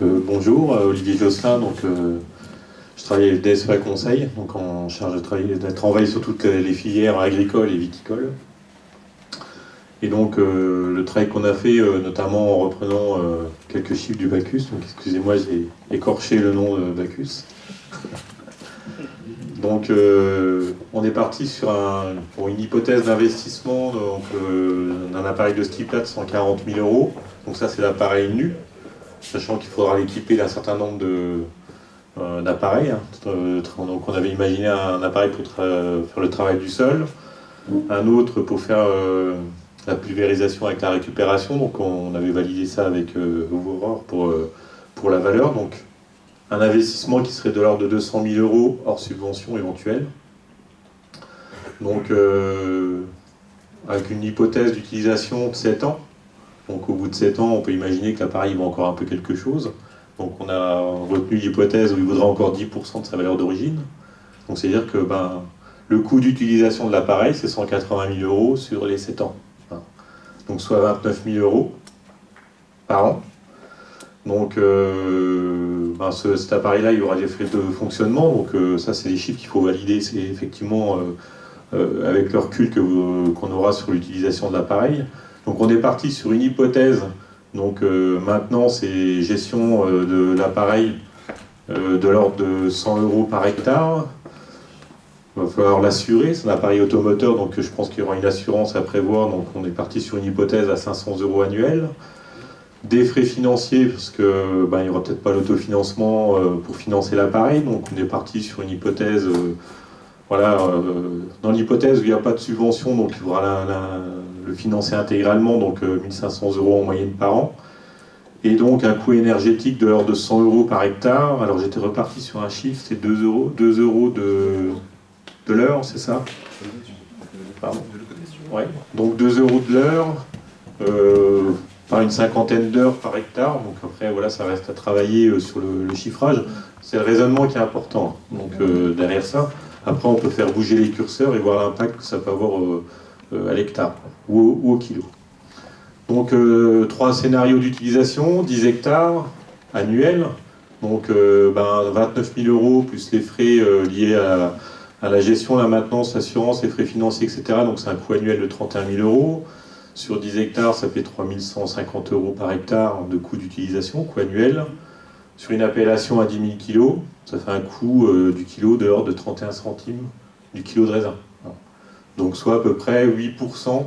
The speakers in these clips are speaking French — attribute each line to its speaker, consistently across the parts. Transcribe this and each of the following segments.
Speaker 1: Bonjour, Olivier Josselin, je travaille avec DSEA Conseil, donc en charge de travailler sur toutes les filières agricoles et viticoles. Et donc le travail qu'on a fait, notamment en reprenant quelques chiffres du Bacchus, donc excusez-moi, j'ai écorché le nom de Bacchus. Donc on est parti pour une hypothèse d'investissement d'un appareil de ce type-là de 140 000 euros. Donc ça c'est l'appareil nu, sachant qu'il faudra l'équiper d'un certain nombre d'appareils. Donc on avait imaginé un appareil pour faire le travail du sol, un autre pour faire la pulvérisation avec la récupération. Donc on avait validé ça avec Aurore pour la valeur. Donc un investissement qui serait de l'ordre de 200 000 euros hors subvention éventuelle. Donc avec une hypothèse d'utilisation de 7 ans. Donc au bout de 7 ans, on peut imaginer que l'appareil vaut encore un peu quelque chose. Donc on a retenu l'hypothèse où il vaudra encore 10% de sa valeur d'origine. Donc c'est-à-dire que le coût d'utilisation de l'appareil, c'est 180 000 euros sur les 7 ans. Donc soit 29 000 euros par an. Donc cet appareil-là, il y aura des frais de fonctionnement. Donc ça, c'est des chiffres qu'il faut valider. C'est effectivement avec le recul qu'on aura sur l'utilisation de l'appareil. Donc on est parti sur une hypothèse. Donc maintenant, c'est gestion de l'appareil de l'ordre de 100 euros par hectare. Il va falloir l'assurer, c'est un appareil automoteur, donc je pense qu'il y aura une assurance à prévoir. Donc on est parti sur une hypothèse à 500 euros annuels. Des frais financiers, parce que il n'y aura peut-être pas l'autofinancement pour financer l'appareil. Donc on est parti sur une hypothèse, dans l'hypothèse où il n'y a pas de subvention, donc il faudra le financer intégralement, donc 1500 euros en moyenne par an. Et donc un coût énergétique de l'ordre de 100 euros par hectare. Alors j'étais reparti sur un chiffre, c'est 2 euros de l'heure, c'est ça? Pardon. Ouais. Donc 2 euros de l'heure, par une cinquantaine d'heures par hectare. Donc après, voilà, ça reste à travailler sur le chiffrage. C'est le raisonnement qui est important. Donc derrière ça, après on peut faire bouger les curseurs et voir l'impact que ça peut avoir à l'hectare ou au kilo. Donc 3 scénarios d'utilisation, 10 hectares annuels, donc 29 000 euros plus les frais liés à la gestion, la maintenance, l'assurance, les frais financiers, etc. Donc c'est un coût annuel de 31 000 euros. Sur 10 hectares, ça fait 3 150 euros par hectare de coût d'utilisation, coût annuel. Sur une appellation à 10 000 kg, ça fait un coût du kilo de l'ordre de 31 centimes du kilo de raisin. Donc soit à peu près 8%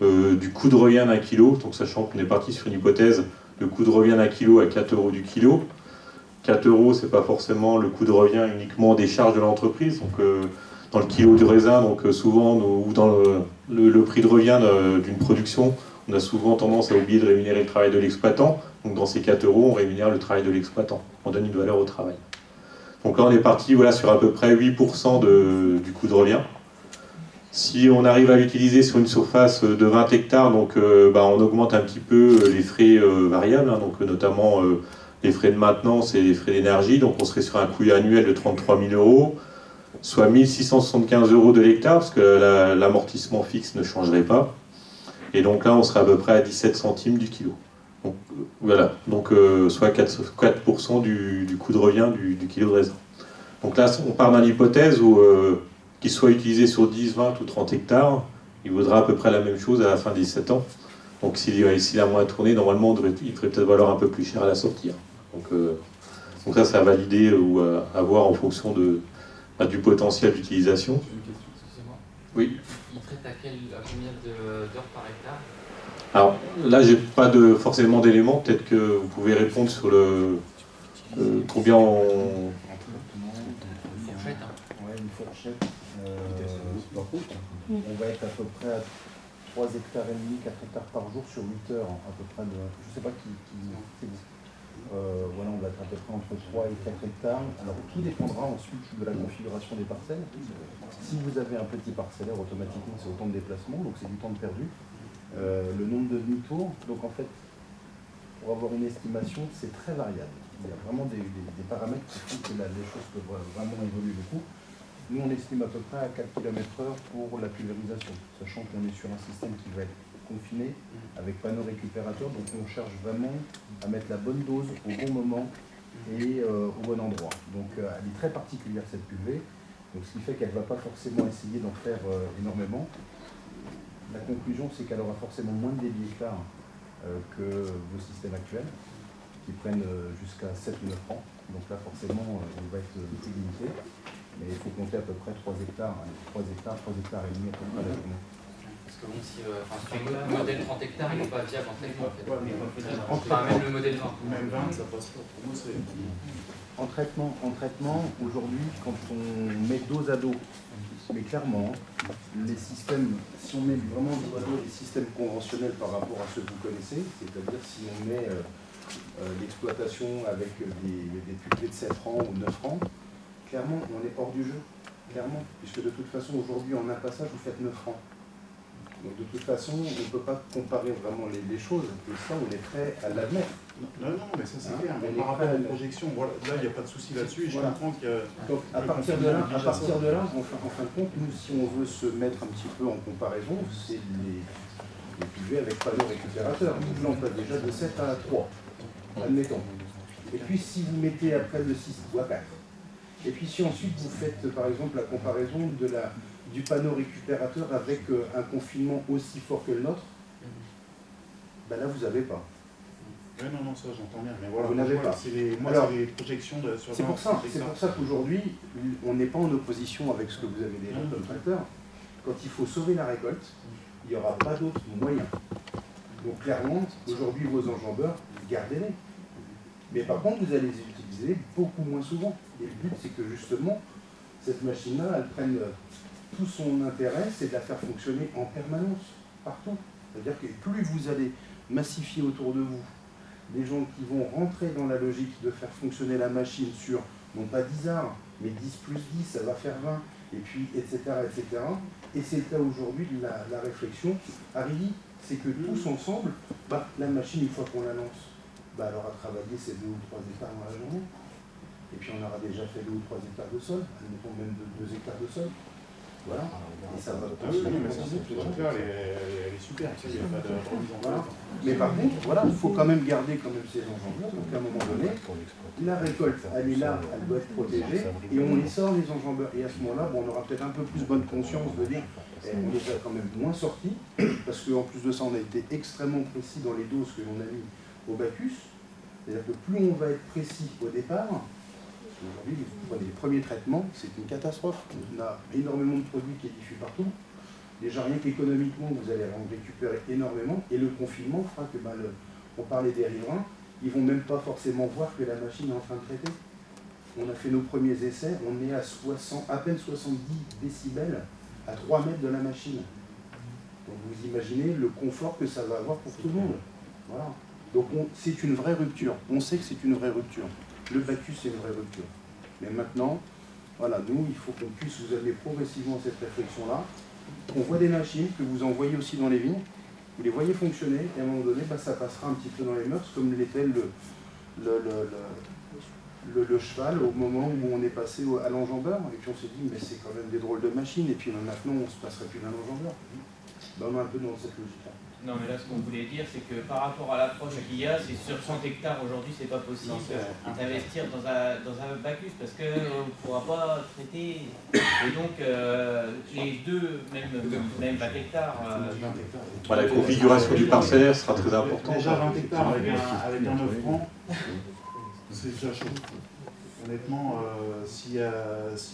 Speaker 1: du coût de revient d'un kilo, donc sachant qu'on est parti sur une hypothèse de coût de revient d'un kilo à 4 euros du kilo. 4 euros, c'est pas forcément le coût de revient uniquement des charges de l'entreprise. Donc dans le kilo du raisin, donc souvent, ou dans le prix de revient d'une production, on a souvent tendance à oublier de rémunérer le travail de l'exploitant. Donc dans ces 4 euros, on rémunère le travail de l'exploitant. On donne une valeur au travail. Donc là, on est parti sur à peu près 8% du coût de revient. Si on arrive à l'utiliser sur une surface de 20 hectares, donc on augmente un petit peu les frais variables, donc notamment les frais de maintenance et les frais d'énergie. Donc on serait sur un coût annuel de 33 000 euros, soit 1 675 euros de l'hectare, parce que l'amortissement fixe ne changerait pas. Et donc là, on serait à peu près à 17 centimes du kilo. Donc voilà, donc soit 4% du coût de revient du kilo de raisin. Donc là, on part d'une hypothèse où qu'il soit utilisé sur 10, 20 ou 30 hectares, il vaudra à peu près la même chose à la fin des 7 ans. Donc s'il a moins tourné, normalement, il devrait peut-être valoir un peu plus cher à la sortie. Donc ça, c'est à valider ou à voir en fonction du potentiel d'utilisation.
Speaker 2: Une question, excusez-moi.
Speaker 1: Oui.
Speaker 2: Il traite à combien d'heures par hectare?
Speaker 1: Alors là, j'ai pas forcément d'éléments. Peut-être que vous pouvez répondre sur combien on...
Speaker 2: Une fourchette.
Speaker 3: Ouais, une fourchette. Par contre, on va être à peu près à 3 hectares et demi, 4 hectares par jour sur 8 heures, à peu près. Je ne sais pas qui c'est vous. Voilà, on va être à peu près entre 3 et 4 hectares. Alors tout dépendra ensuite de la configuration des parcelles. Si vous avez un petit parcellaire, automatiquement c'est autant de déplacements, donc c'est du temps de perdu. Le nombre de demi-tours, donc en fait, pour avoir une estimation, c'est très variable. Il y a vraiment des paramètres qui font que les choses peuvent vraiment évoluer beaucoup. Nous, on estime à peu près à 4 km/h pour la pulvérisation, sachant qu'on est sur un système qui va être confiné avec panneau récupérateur, donc on cherche vraiment à mettre la bonne dose au bon moment et au bon endroit. Donc elle est très particulière cette cuvée, donc ce qui fait qu'elle ne va pas forcément essayer d'en faire énormément. La conclusion, c'est qu'elle aura forcément moins de débit hectare que vos systèmes actuels, qui prennent jusqu'à 7 ou 9 ans. Donc là, forcément, on va être plus limité. Mais il faut compter à peu près 3 hectares, 3 hectares et demi à peu près à la journée.
Speaker 2: Parce que bon, si, sur le modèle 30 hectares, il n'est pas viable en traitement en fait.
Speaker 3: Enfin,
Speaker 2: même le modèle 20.
Speaker 4: Même 20, ça passe pas. Pour moi, c'est...
Speaker 3: En traitement, aujourd'hui, quand on met dos à dos, mais clairement, les systèmes, si on met vraiment dos à dos les systèmes conventionnels par rapport à ceux que vous connaissez, c'est-à-dire si on met l'exploitation avec des cuvées de 7 ans ou 9 ans, clairement, on est hors du jeu, clairement, puisque de toute façon, aujourd'hui, en un passage, vous faites 9 ans. Donc de toute façon, on ne peut pas comparer vraiment les choses, et ça, on est prêt à l'admettre.
Speaker 4: Non, mais ça c'est clair. Mais par rapport aux projections, voilà, là, il n'y a pas de souci là-dessus, et je comprends qu'il y a...
Speaker 3: Donc à partir de là, en fin de compte, nous, si on veut se mettre un petit peu en comparaison, c'est les cuvées avec panneau récupérateur. Là, on passe déjà de 7 à 3, admettons. Et puis si vous mettez après de 6 ou à 4, et puis si ensuite vous faites par exemple la comparaison du panneau récupérateur avec un confinement aussi fort que le nôtre, ben là vous n'avez pas.
Speaker 4: Oui, non, ça j'entends bien, mais voilà,
Speaker 3: vous n'avez pas.
Speaker 4: C'est les projections sur...
Speaker 3: C'est pour ça qu'aujourd'hui, on n'est pas en opposition avec ce que vous avez déjà comme tracteur. Quand il faut sauver la récolte, il n'y aura pas d'autre moyen. Donc clairement, aujourd'hui, vos enjambeurs, gardez-les. Mais par contre, vous allez les utiliser beaucoup moins souvent. Et le but, c'est que justement, cette machine-là, elle prenne tout son intérêt, c'est de la faire fonctionner en permanence, partout. C'est-à-dire que plus vous allez massifier autour de vous des gens qui vont rentrer dans la logique de faire fonctionner la machine sur, non pas 10 arts, mais 10 plus 10, ça va faire 20, et puis, etc., etc. Et c'est le cas aujourd'hui de la réflexion. Harry, c'est que tous ensemble, la machine, une fois qu'on la lance, elle aura travaillé ses 2 ou 3 hectares dans la journée. Et puis on aura déjà fait 2 ou 3 hectares de sol, admettons même 2 hectares de sol. Voilà. Et ça va continuer.
Speaker 4: Elle est super, ça, il n'y a pas de remise en
Speaker 3: voilà. Mais par contre, voilà, il faut quand même garder quand même ces enjambures. Donc à un moment donné, la récolte, elle est là, elle doit être protégée, et on les sort les enjambeurs. Et à ce moment-là, on aura peut-être un peu plus bonne conscience de dire, on les a quand même moins sortis, parce qu'en plus de ça, on a été extrêmement précis dans les doses que l'on a mis au Bacchus. C'est-à-dire que plus on va être précis au départ, aujourd'hui, vous prenez les premiers traitements, c'est une catastrophe. On a énormément de produits qui est diffus partout. Déjà, rien qu'économiquement, vous allez en récupérer énormément. Et le confinement fera que, on parlait des riverains, ils ne vont même pas forcément voir que la machine est en train de traiter. On a fait nos premiers essais, on est à peine 70 décibels à 3 mètres de la machine. Donc vous imaginez le confort que ça va avoir pour tout le monde. Voilà. Donc c'est une vraie rupture. On sait que c'est une vraie rupture. Le Bacchus, c'est une vraie rupture. Mais maintenant, voilà, nous, il faut qu'on puisse vous amener progressivement cette réflexion-là. On voit des machines que vous envoyez aussi dans les vignes, vous les voyez fonctionner, et à un moment donné, ça passera un petit peu dans les mœurs, comme l'était le cheval au moment où on est passé à l'enjambeur. Et puis on s'est dit, mais c'est quand même des drôles de machines, et puis maintenant, on ne se passerait plus d'un enjambeur. On est un peu dans cette logique-là.
Speaker 5: Non, mais là, ce qu'on voulait dire, c'est que par rapport à l'approche qu'il y a, c'est sur 100 hectares aujourd'hui, c'est pas possible d'investir dans un Bacchus parce qu'on ne pourra pas traiter. Et donc, les deux, même 20 hectares.
Speaker 1: La configuration du parcellaire sera très importante.
Speaker 4: Déjà 20 hectares avec un 9 francs, c'est déjà chaud. Honnêtement, s'il y a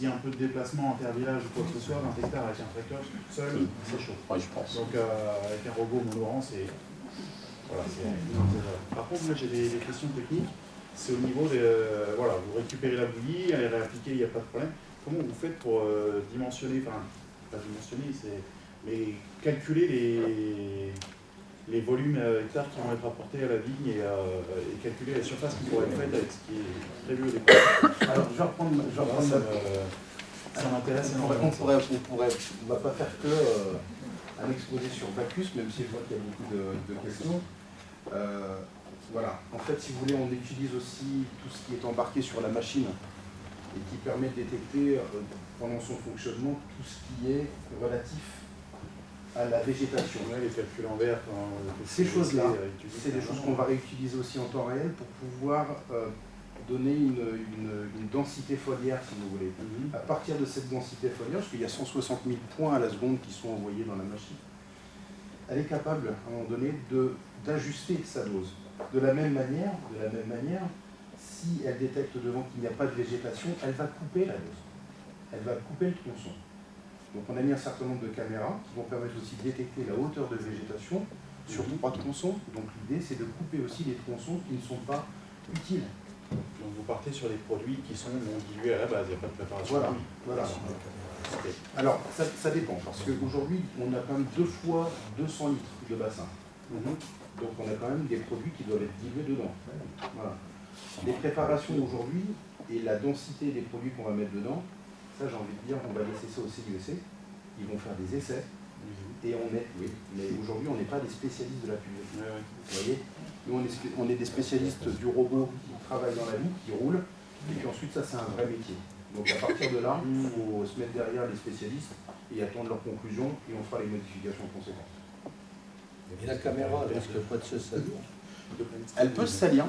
Speaker 4: un peu de déplacement intervillage ou quoi que ce soit, 20 hectares avec un tracteur seul, c'est chaud.
Speaker 1: Oui, je pense.
Speaker 4: Donc avec un robot monorant, c'est... Voilà, par contre, là j'ai des questions techniques. C'est au niveau des... voilà, vous récupérez la bouillie, elle est réappliquée, il n'y a pas de problème. Comment vous faites pour dimensionner, enfin, pas dimensionner, mais calculer les volumes hectares qui vont être apportés à la vigne et calculer la surface qui pourrait être faite avec ce qui est prévu au départ.
Speaker 3: Alors, je vais reprendre
Speaker 4: ça m'intéresse.
Speaker 3: On ne va pas faire que un exposé sur Bacchus, même si je vois qu'il y a beaucoup de questions. Voilà. En fait, si vous voulez, on utilise aussi tout ce qui est embarqué sur la machine et qui permet de détecter pendant son fonctionnement tout ce qui est relatif à la végétation.
Speaker 4: Ouais, les calculs en vert.
Speaker 3: Ces choses-là, c'est des choses qu'on va réutiliser aussi en temps réel pour pouvoir donner une densité foliaire, si vous voulez. À partir de cette densité foliaire, parce qu'il y a 160 000 points à la seconde qui sont envoyés dans la machine, elle est capable, à un moment donné, d'ajuster sa dose. De la même manière, si elle détecte devant qu'il n'y a pas de végétation, elle va couper la dose. Elle va couper le tronçon. Donc on a mis un certain nombre de caméras qui vont permettre aussi de détecter la hauteur de végétation sur 3 tronçons. Donc l'idée, c'est de couper aussi les tronçons qui ne sont pas utiles.
Speaker 4: Donc vous partez sur des produits qui sont non dilués à la base, il n'y a pas de préparation.
Speaker 3: Voilà. Alors, ça dépend, parce qu'aujourd'hui, on a quand même 2 fois 200 litres de bassin. Donc on a quand même des produits qui doivent être dilués dedans. Voilà. Les préparations aujourd'hui et la densité des produits qu'on va mettre dedans, ça j'ai envie de dire, on va laisser ça au CIEC, ils vont faire des essais, et mais aujourd'hui on n'est pas des spécialistes de la purée. Vous voyez, nous on est des spécialistes du robot qui travaille dans la vie, qui roule, et puis ensuite ça c'est un vrai métier. Donc à partir de là, il faut se mettre derrière les spécialistes et attendre leurs conclusions, et on fera les modifications conséquentes.
Speaker 6: Et la caméra, elle risque pas de se salir.
Speaker 3: Elle peut se salir.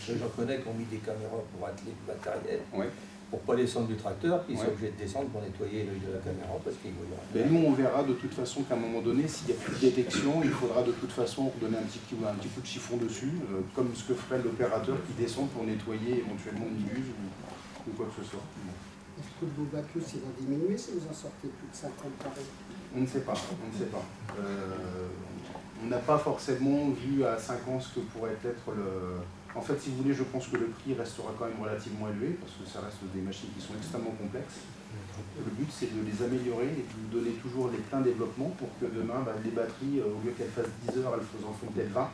Speaker 6: J'en connais qui ont mis des caméras pour atteler le matériel,
Speaker 3: Ouais.
Speaker 6: pour ne pas descendre du tracteur, puis ils sont obligés de descendre pour nettoyer l'œil de la caméra parce qu'ils voient rien.
Speaker 3: Mais nous, on verra de toute façon qu'à un moment donné, s'il n'y a plus de détection, il faudra de toute façon redonner un petit coup de chiffon dessus, comme ce que ferait l'opérateur qui descend pour nettoyer éventuellement une buse ou quoi que ce soit.
Speaker 7: Est-ce que vos Bacchus ils vont diminuer si vous en sortez plus de 50 par an?
Speaker 3: On ne sait pas. On n'a pas forcément vu à 5 ans ce que pourrait être le... En fait, si vous voulez, je pense que le prix restera quand même relativement élevé, parce que ça reste des machines qui sont extrêmement complexes. Le but, c'est de les améliorer et de vous donner toujours les pleins développements pour que demain, les batteries, au lieu qu'elles fassent 10 heures, elles en font peut-être 20.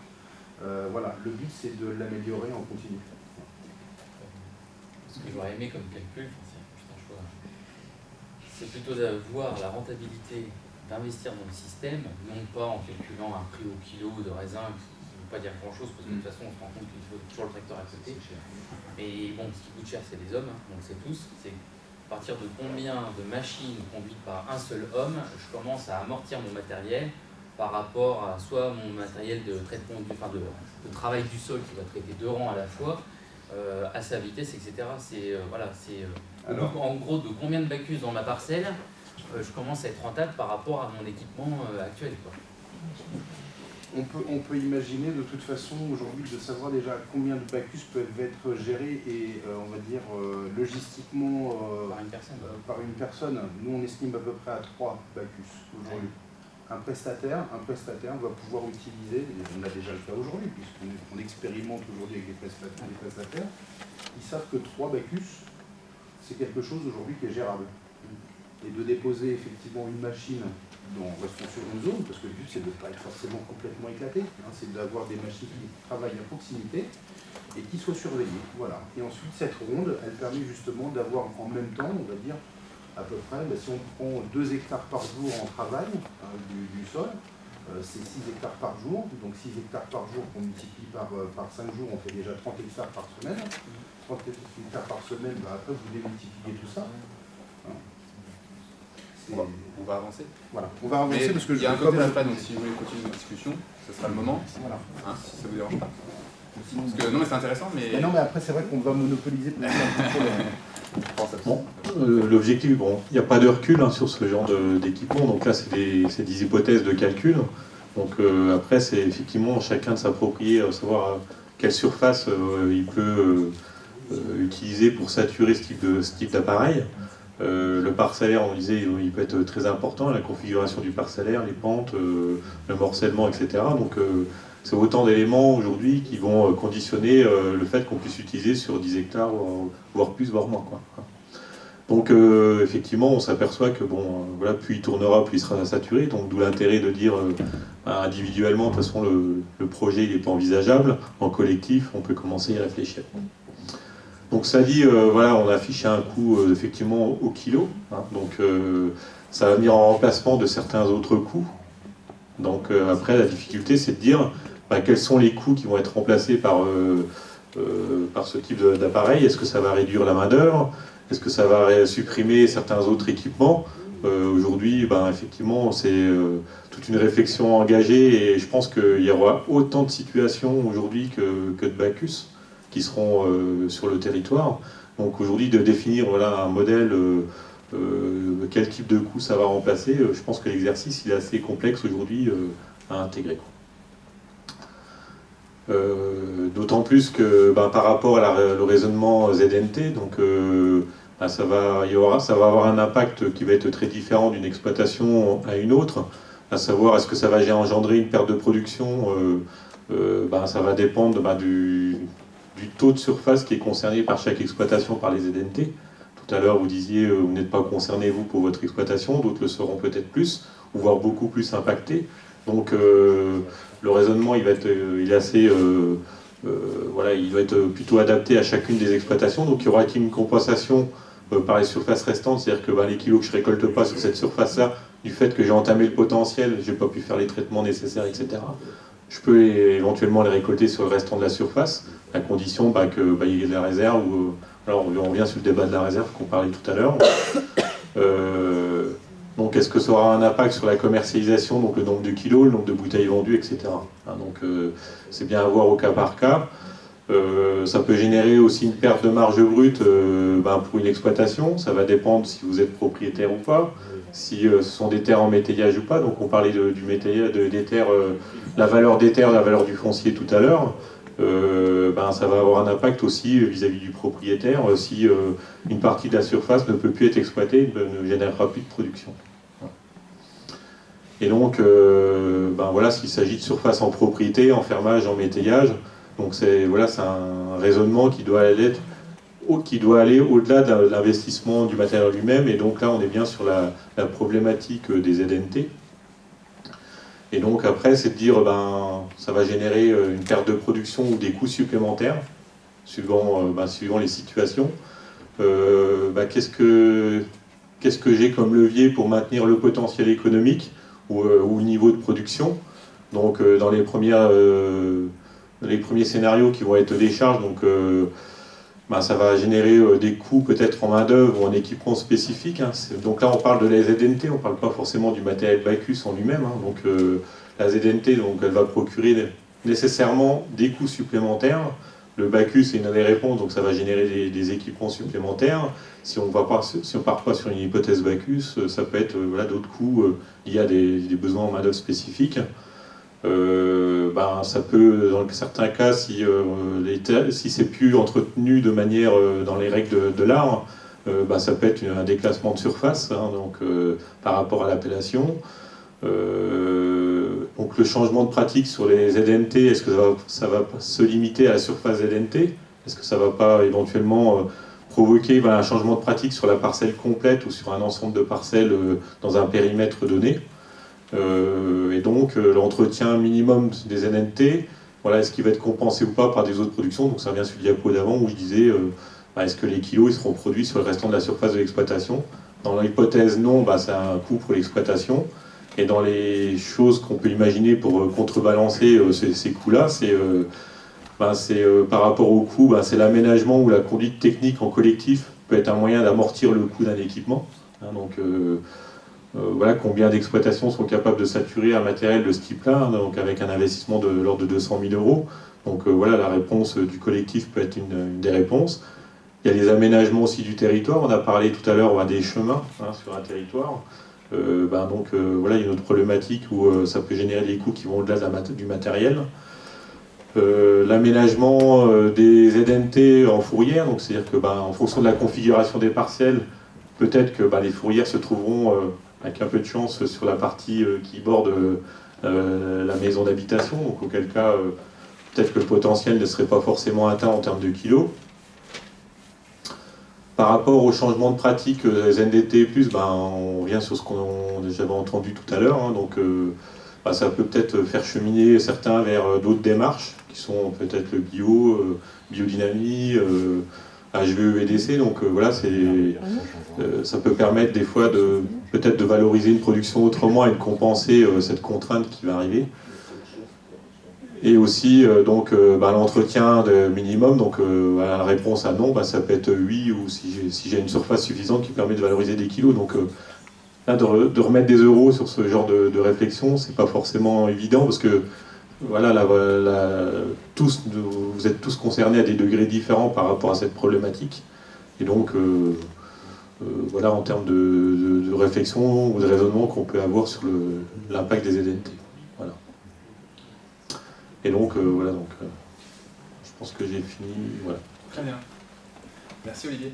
Speaker 3: Voilà, le but, c'est de l'améliorer en continu.
Speaker 2: Ce que j'aurais aimé comme calcul, c'est juste un choix, c'est plutôt d'avoir la rentabilité d'investir dans le système, non pas en calculant un prix au kilo de raisin, qui ne veut pas dire grand chose, parce que de toute façon on se rend compte qu'il faut toujours le tracteur à côté. Et bon, ce qui coûte cher, c'est les hommes, on le sait tous. C'est à partir de combien de machines conduites par un seul homme, je commence à amortir mon matériel par rapport à soit mon matériel de traitement de travail du sol qui va traiter 2 rangs à la fois, à sa vitesse, etc. En gros, de combien de Bacchus dans ma parcelle, je commence à être rentable par rapport à mon équipement actuel, quoi.
Speaker 3: On peut imaginer de toute façon aujourd'hui de savoir déjà combien de Bacchus peuvent être gérés et on va dire logistiquement par une personne. Nous on estime à peu près à 3 Bacchus aujourd'hui. Un prestataire va pouvoir utiliser, et on a déjà le cas aujourd'hui puisqu'on expérimente aujourd'hui avec les prestataires, ils savent que 3 Bacchus c'est quelque chose aujourd'hui qui est gérable. Et de déposer effectivement une machine restant sur une zone, parce que le but c'est de ne pas être forcément complètement éclaté, c'est d'avoir des machines qui travaillent à proximité et qui soient surveillées. Voilà. Et ensuite cette ronde, elle permet justement d'avoir en même temps, on va dire, à peu près, si on prend 2 hectares par jour en travail du sol, c'est 6 hectares par jour, donc 6 hectares par jour qu'on multiplie par 5 jours, on fait déjà 30 hectares par semaine. 30 hectares par semaine, après vous démultipliez tout ça.
Speaker 8: On va avancer.
Speaker 3: Voilà, on va avancer parce que
Speaker 8: il y a un côté après, donc si vous voulez continuer notre discussion, ce sera le moment. Voilà. Si ça vous dérange pas. Parce que non, mais c'est intéressant, mais.
Speaker 3: Non, mais après c'est vrai qu'on va monopoliser pour
Speaker 1: Bon, l'objectif, il n'y a pas de recul sur ce genre d'équipement, donc là c'est des hypothèses de calcul. Donc après c'est effectivement chacun de s'approprier, savoir quelle surface il peut utiliser pour saturer ce type d'appareil. Le parcellaire, on disait, il peut être très important, la configuration du parcellaire, les pentes, le morcellement, etc. Donc c'est autant d'éléments aujourd'hui qui vont conditionner le fait qu'on puisse utiliser sur 10 hectares, voire plus, voire moins, quoi. Donc effectivement, on s'aperçoit que plus il tournera, plus il sera saturé. Donc d'où l'intérêt de dire individuellement, de toute façon, le projet n'est pas envisageable. En collectif, on peut commencer à y réfléchir. Donc ça dit, on a affiché un coût effectivement au kilo. Donc ça va venir en remplacement de certains autres coûts. Donc après, la difficulté, c'est de dire quels sont les coûts qui vont être remplacés par ce type d'appareil. Est-ce que ça va réduire la main-d'œuvre? Est-ce que ça va supprimer certains autres équipements? Aujourd'hui, effectivement, c'est toute une réflexion engagée et je pense qu'il y aura autant de situations aujourd'hui que de Bacchus qui seront sur le territoire. Donc aujourd'hui, de définir un modèle, quel type de coût ça va remplacer, je pense que l'exercice il est assez complexe aujourd'hui à intégrer. D'autant plus que par rapport à le raisonnement ZNT, donc, ça va avoir un impact qui va être très différent d'une exploitation à une autre, à savoir est-ce que ça va engendrer une perte de production, ça va dépendre du taux de surface qui est concerné par chaque exploitation par les ZNT. Tout à l'heure vous disiez vous n'êtes pas concerné vous pour votre exploitation, d'autres le seront peut-être plus, ou voire beaucoup plus impactés. Donc le raisonnement il est assez il doit être plutôt adapté à chacune des exploitations, donc il y aura une compensation par les surfaces restantes, c'est-à-dire que les kilos que je récolte pas sur cette surface-là, du fait que j'ai entamé le potentiel, j'ai pas pu faire les traitements nécessaires, etc. Je peux éventuellement les récolter sur le restant de la surface, à condition qu'il y ait de la réserve. Alors on revient sur le débat de la réserve qu'on parlait tout à l'heure. Donc est-ce que ça aura un impact sur la commercialisation, donc le nombre de kilos, le nombre de bouteilles vendues, etc. Donc c'est bien à voir au cas par cas. Ça peut générer aussi une perte de marge brute pour une exploitation. Ça va dépendre si vous êtes propriétaire ou pas, si ce sont des terres en métayage ou pas. Donc on parlait du métayage, des terres, la valeur des terres, la valeur du foncier tout à l'heure. Ça va avoir un impact aussi vis-à-vis du propriétaire si une partie de la surface ne peut plus être exploitée, ne générera plus de production. Et donc, s'il s'agit de surface en propriété, en fermage, en métayage, donc c'est un raisonnement qui doit aller au-delà de l'investissement du matériel lui-même, et donc là on est bien sur la problématique des ZNT. Et donc après c'est de dire ça va générer une perte de production ou des coûts supplémentaires, suivant les situations. Qu'est-ce que j'ai comme levier pour maintenir le potentiel économique ou le niveau de production? Donc dans les premiers scénarios qui vont être des charges, donc ça va générer des coûts peut-être en main-d'œuvre ou en équipement spécifique. Donc là on parle de la ZNT, on ne parle pas forcément du matériel Bacchus en lui-même. Donc la ZNT, donc, elle va procurer nécessairement des coûts supplémentaires. Le Bacchus est une des réponses, donc ça va générer des équipements supplémentaires. Si on ne part pas sur une hypothèse Bacchus, ça peut être d'autres coûts liés à des besoins en main-d'œuvre spécifiques. Ça peut, dans certains cas, si c'est plus entretenu de manière dans les règles de l'art, ça peut être un déclassement de surface par rapport à l'appellation. Donc le changement de pratique sur les ZNT, est-ce que ça va se limiter à la surface ZNT? Est-ce que ça ne va pas éventuellement provoquer un changement de pratique sur la parcelle complète ou sur un ensemble de parcelles dans un périmètre donné? Et donc l'entretien minimum des ZNT, est-ce qu'il va être compensé ou pas par des autres productions? Donc ça revient sur le diapo d'avant où je disais est-ce que les kilos ils seront produits sur le restant de la surface de l'exploitation? Dans l'hypothèse non, c'est un coût pour l'exploitation. Et dans les choses qu'on peut imaginer pour contrebalancer ces coûts-là, c'est par rapport au coût, c'est l'aménagement ou la conduite technique en collectif peut être un moyen d'amortir le coût d'un équipement. Combien d'exploitations sont capables de saturer un matériel de ce type-là, donc avec un investissement de l'ordre de 200 000 €. Donc la réponse du collectif peut être une des réponses. Il y a les aménagements aussi du territoire. On a parlé tout à l'heure des chemins sur un territoire. Il y a une autre problématique où ça peut générer des coûts qui vont au-delà du matériel. L'aménagement des ZNT en fourrière, donc c'est-à-dire que en fonction de la configuration des parcelles, peut-être que les fourrières se trouveront avec un peu de chance sur la partie qui borde la maison d'habitation, donc auquel cas peut-être que le potentiel ne serait pas forcément atteint en termes de kilos. Par rapport au changement de pratique ZNT+, on revient sur ce qu'on j'avais entendu tout à l'heure. Ça peut peut-être faire cheminer certains vers d'autres démarches, qui sont peut-être le bio, biodynamie, HVE, VDC. Donc ça peut permettre des fois peut-être de valoriser une production autrement et de compenser cette contrainte qui va arriver. Et aussi l'entretien minimum, donc la réponse à non, ça peut être oui, ou si j'ai une surface suffisante qui permet de valoriser des kilos. Donc Là, de remettre des euros sur ce genre de réflexion, c'est pas forcément évident parce que voilà, tous, vous êtes tous concernés à des degrés différents par rapport à cette problématique. Et donc, voilà, en termes de réflexion ou de raisonnement qu'on peut avoir sur l'impact des ZNT. Voilà. Et donc, voilà, donc, je pense que j'ai fini. Voilà.
Speaker 8: Très bien. Merci Olivier.